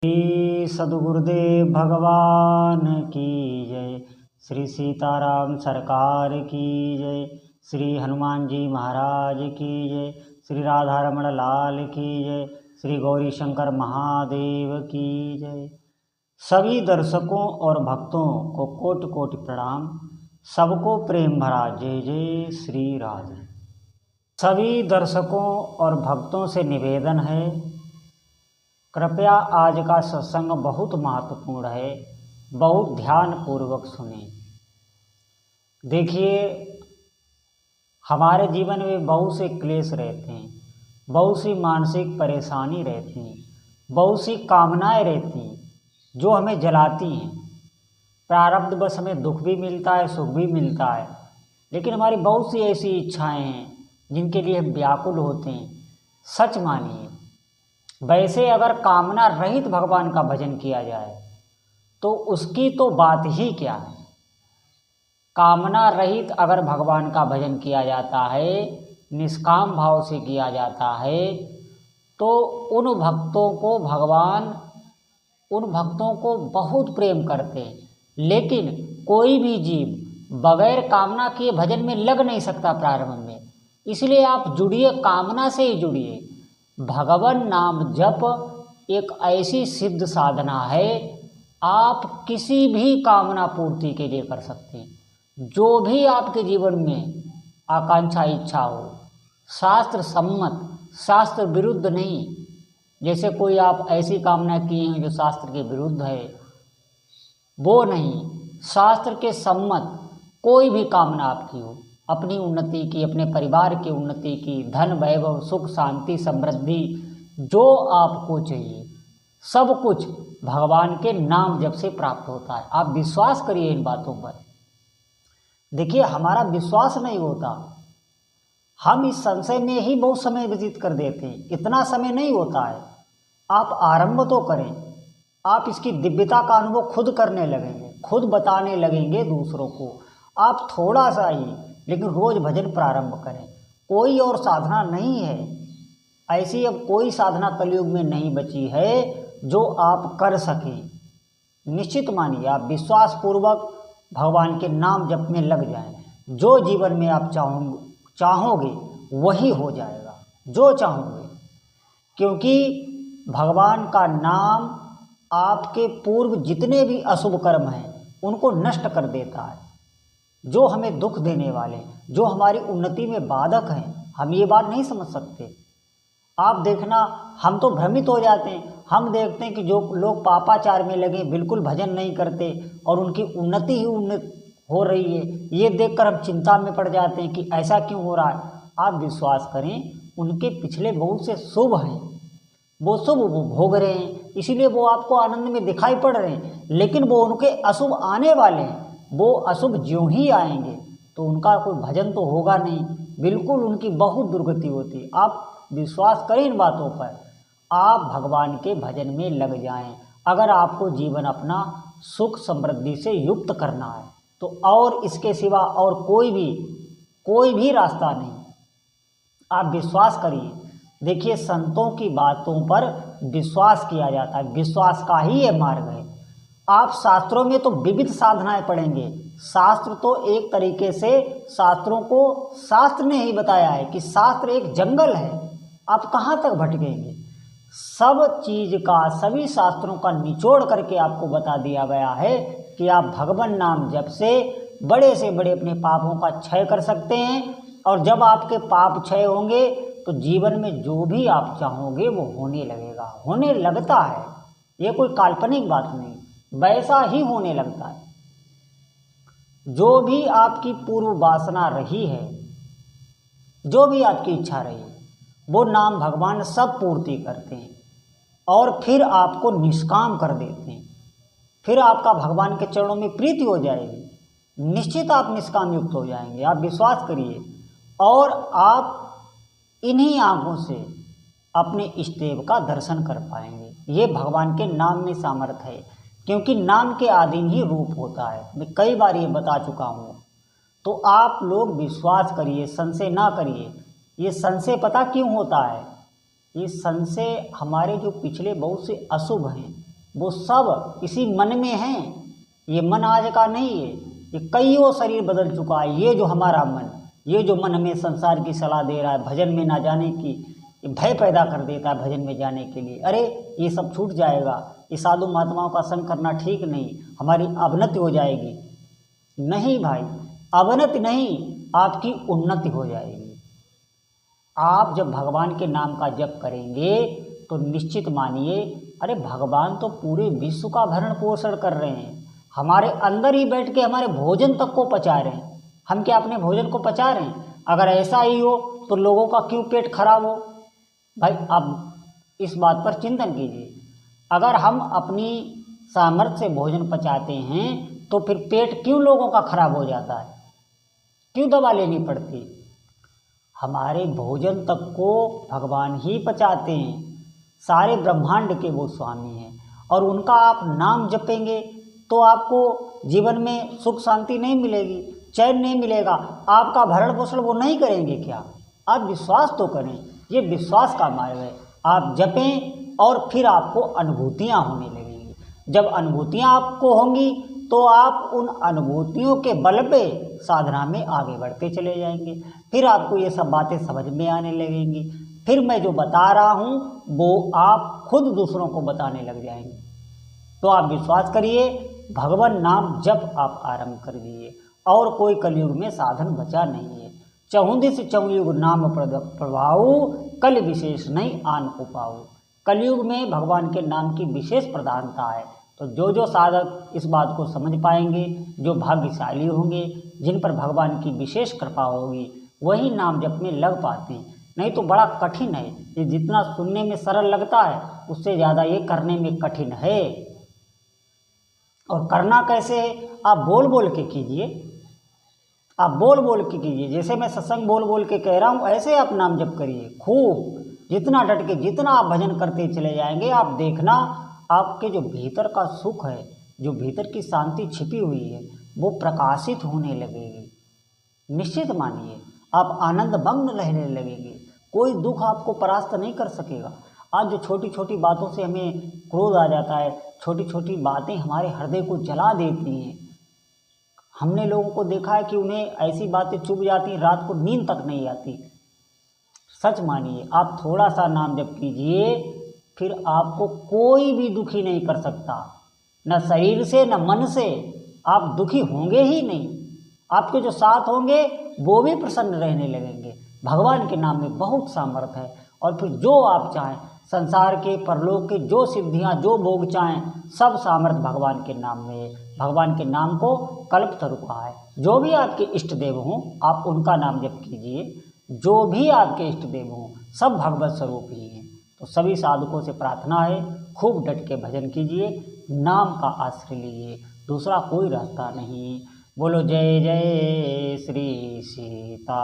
श्री सद्गुरुदेव भगवान की जय। श्री सीताराम सरकार की जय। श्री हनुमान जी महाराज की जय। श्री राधा रमण लाल की जय। श्री गौरी शंकर महादेव की जय। सभी दर्शकों और भक्तों को कोटि कोटि प्रणाम। सबको प्रेम भरा जय जय श्री राधे। सभी दर्शकों और भक्तों से निवेदन है, कृपया आज का सत्संग बहुत महत्वपूर्ण है, बहुत ध्यान पूर्वक सुने। देखिए, हमारे जीवन में बहुत से क्लेश रहते हैं, बहुत सी मानसिक परेशानी रहती हैं, बहुत सी कामनाएं रहती हैं जो हमें जलाती हैं। प्रारब्ध बस हमें दुख भी मिलता है, सुख भी मिलता है, लेकिन हमारी बहुत सी ऐसी इच्छाएं हैं जिनके लिए हम व्याकुल होते हैं। सच मानिए, वैसे अगर कामना रहित भगवान का भजन किया जाए तो उसकी तो बात ही क्या है। कामना रहित अगर भगवान का भजन किया जाता है, निष्काम भाव से किया जाता है, तो उन भक्तों को बहुत प्रेम करते हैं। लेकिन कोई भी जीव बगैर कामना किए भजन में लग नहीं सकता प्रारंभ में। इसलिए आप जुड़िए, कामना से ही जुड़िए। भगवान नाम जप एक ऐसी सिद्ध साधना है, आप किसी भी कामना पूर्ति के लिए कर सकते हैं। जो भी आपके जीवन में आकांक्षा इच्छा हो, शास्त्र सम्मत, शास्त्र विरुद्ध नहीं। जैसे कोई आप ऐसी कामना किए हैं जो शास्त्र के विरुद्ध है, वो नहीं। शास्त्र के सम्मत कोई भी कामना आपकी हो, अपनी उन्नति की, अपने परिवार की उन्नति की, धन वैभव सुख शांति समृद्धि, जो आपको चाहिए सब कुछ भगवान के नाम जप से प्राप्त होता है। आप विश्वास करिए इन बातों पर। देखिए, हमारा विश्वास नहीं होता, हम इस संशय में ही बहुत समय व्यतीत कर देते हैं। इतना समय नहीं होता है। आप आरंभ तो करें, आप इसकी दिव्यता का अनुभव खुद करने लगेंगे, खुद बताने लगेंगे दूसरों को। आप थोड़ा सा ही, लेकिन रोज भजन प्रारंभ करें। कोई और साधना नहीं है ऐसी, अब कोई साधना कलयुग में नहीं बची है जो आप कर सकें। निश्चित मानिए, आप विश्वास पूर्वक भगवान के नाम जप में लग जाएं। जो जीवन में आप चाहोगे वही हो जाएगा, जो चाहोगे। क्योंकि भगवान का नाम आपके पूर्व जितने भी अशुभ कर्म हैं उनको नष्ट कर देता है। जो हमें दुख देने वाले, जो हमारी उन्नति में बाधक हैं, हम ये बात नहीं समझ सकते। आप देखना, हम तो भ्रमित हो जाते हैं। हम देखते हैं कि जो लोग पापाचार में लगे, बिल्कुल भजन नहीं करते और उनकी उन्नति ही हो रही है, ये देखकर हम चिंता में पड़ जाते हैं कि ऐसा क्यों हो रहा है। आप विश्वास करें, उनके पिछले बहुत से शुभ हैं, वो शुभ वो भोग रहे हैं, इसीलिए वो आपको आनंद में दिखाई पड़ रहे हैं। लेकिन वो उनके अशुभ आने वाले हैं, वो अशुभ ज्यों ही आएंगे तो उनका कोई भजन तो होगा नहीं, बिल्कुल उनकी बहुत दुर्गति होती। आप विश्वास करें इन बातों पर, आप भगवान के भजन में लग जाएं। अगर आपको जीवन अपना सुख समृद्धि से युक्त करना है तो और इसके सिवा और कोई भी रास्ता नहीं। आप विश्वास करिए। देखिए, संतों की बातों पर विश्वास किया जाता है, विश्वास का ही ये मार्ग है। आप शास्त्रों में तो विविध साधनाएं पढ़ेंगे। शास्त्र तो एक तरीके से, शास्त्रों को शास्त्र ने ही बताया है कि शास्त्र एक जंगल है, आप कहाँ तक भटकेंगे। सब चीज का, सभी शास्त्रों का निचोड़ करके आपको बता दिया गया है कि आप भगवान नाम जप से बड़े अपने पापों का क्षय कर सकते हैं। और जब आपके पाप क्षय होंगे तो जीवन में जो भी आप चाहोगे वो होने लगेगा, होने लगता है। ये कोई काल्पनिक बात नहीं, वैसा ही होने लगता है। जो भी आपकी पूर्व वासना रही है, जो भी आपकी इच्छा रही है, वो नाम भगवान सब पूर्ति करते हैं और फिर आपको निष्काम कर देते हैं। फिर आपका भगवान के चरणों में प्रीति हो जाएगी, निश्चित आप निष्काम युक्त हो जाएंगे। आप विश्वास करिए, और आप इन्हीं आंखों से अपने इष्ट देव का दर्शन कर पाएंगे। ये भगवान के नाम में सामर्थ्य है, क्योंकि नाम के अधीन ही रूप होता है। मैं कई बार ये बता चुका हूँ। तो आप लोग विश्वास करिए, संशय ना करिए। ये संशय पता क्यों होता है? ये संशय हमारे जो पिछले बहुत से अशुभ हैं, वो सब इसी मन में हैं। ये मन आज का नहीं है, ये कईयों शरीर बदल चुका है। ये जो हमारा मन, ये जो मन हमें संसार की सलाह दे रहा है भजन में ना जाने की, ये भय पैदा कर देता है भजन में जाने के लिए। अरे ये सब छूट जाएगा, ये साधु महात्माओं का संग करना ठीक नहीं, हमारी अवनति हो जाएगी। नहीं भाई, अवनति नहीं, आपकी उन्नति हो जाएगी। आप जब भगवान के नाम का जप करेंगे तो निश्चित मानिए, अरे भगवान तो पूरे विश्व का भरण पोषण कर रहे हैं, हमारे अंदर ही बैठ के हमारे भोजन तक को पचा रहे हैं। हम क्या अपने भोजन को पचा रहे हैं? अगर ऐसा ही हो तो लोगों का क्यों पेट खराब हो? भाई आप इस बात पर चिंतन कीजिए। अगर हम अपनी सामर्थ्य से भोजन पचाते हैं तो फिर पेट क्यों लोगों का खराब हो जाता है? क्यों दवा लेनी पड़ती? हमारे भोजन तक को भगवान ही पचाते हैं, सारे ब्रह्मांड के वो स्वामी हैं। और उनका आप नाम जपेंगे तो आपको जीवन में सुख शांति नहीं मिलेगी, चैन नहीं मिलेगा। आपका भरण पोषण वो नहीं करेंगे क्या? आप विश्वास तो करें, ये विश्वास का मार्ग है। आप जपें और फिर आपको अनुभूतियाँ होने लगेंगी। जब अनुभूतियाँ आपको होंगी तो आप उन अनुभूतियों के बल पे साधना में आगे बढ़ते चले जाएंगे। फिर आपको ये सब बातें समझ में आने लगेंगी। फिर मैं जो बता रहा हूँ वो आप खुद दूसरों को बताने लग जाएंगे। तो आप विश्वास करिए, भगवान नाम जप आप आरंभ कर दीजिए। और कोई कलयुग में साधन बचा नहीं है। चहुदिस चहुयुग नाम प्रभाऊ, कल विशेष नहीं आन उपाऊ। कलयुग में भगवान के नाम की विशेष प्रधानता है। तो जो साधक इस बात को समझ पाएंगे, जो भाग्यशाली होंगे, जिन पर भगवान की विशेष कृपा होगी, वही नाम जप में लग पाते हैं। नहीं तो बड़ा कठिन है ये। जितना सुनने में सरल लगता है उससे ज़्यादा ये करने में कठिन है। और करना कैसे है? आप बोल बोल के कीजिए, आप बोल बोल के कीजिए। जैसे मैं सत्संग बोल बोल के कह रहा हूँ ऐसे आप नाम जप करिए खूब। जितना डट के, जितना आप भजन करते चले जाएंगे, आप देखना आपके जो भीतर का सुख है, जो भीतर की शांति छिपी हुई है, वो प्रकाशित होने लगेगी। निश्चित मानिए, आप आनंद मग्न रहने लगेंगे। कोई दुख आपको परास्त नहीं कर सकेगा। आज जो छोटी छोटी बातों से हमें क्रोध आ जाता है, छोटी छोटी बातें हमारे हृदय को जला देती हैं। हमने लोगों को देखा है कि उन्हें ऐसी बातें चुभ जाती, रात को नींद तक नहीं आती। सच मानिए, आप थोड़ा सा नाम जप कीजिए, फिर आपको कोई भी दुखी नहीं कर सकता। न शरीर से न मन से आप दुखी होंगे ही नहीं। आपके जो साथ होंगे वो भी प्रसन्न रहने लगेंगे। भगवान के नाम में बहुत सामर्थ्य है। और फिर जो आप चाहें, संसार के परलोक के जो सिद्धियां, जो भोग चाहें, सब सामर्थ्य भगवान के नाम में है। भगवान के नाम को कल्पतरु कहा है। जो भी आपके इष्ट देव हों, आप उनका नाम जप कीजिए। जो भी आपके इष्ट देव हों, सब भगवत स्वरूप ही हैं। तो सभी साधकों से प्रार्थना है, खूब डट के भजन कीजिए, नाम का आश्रय लीजिए, दूसरा कोई रास्ता नहीं। बोलो जय जय श्री सीताराम।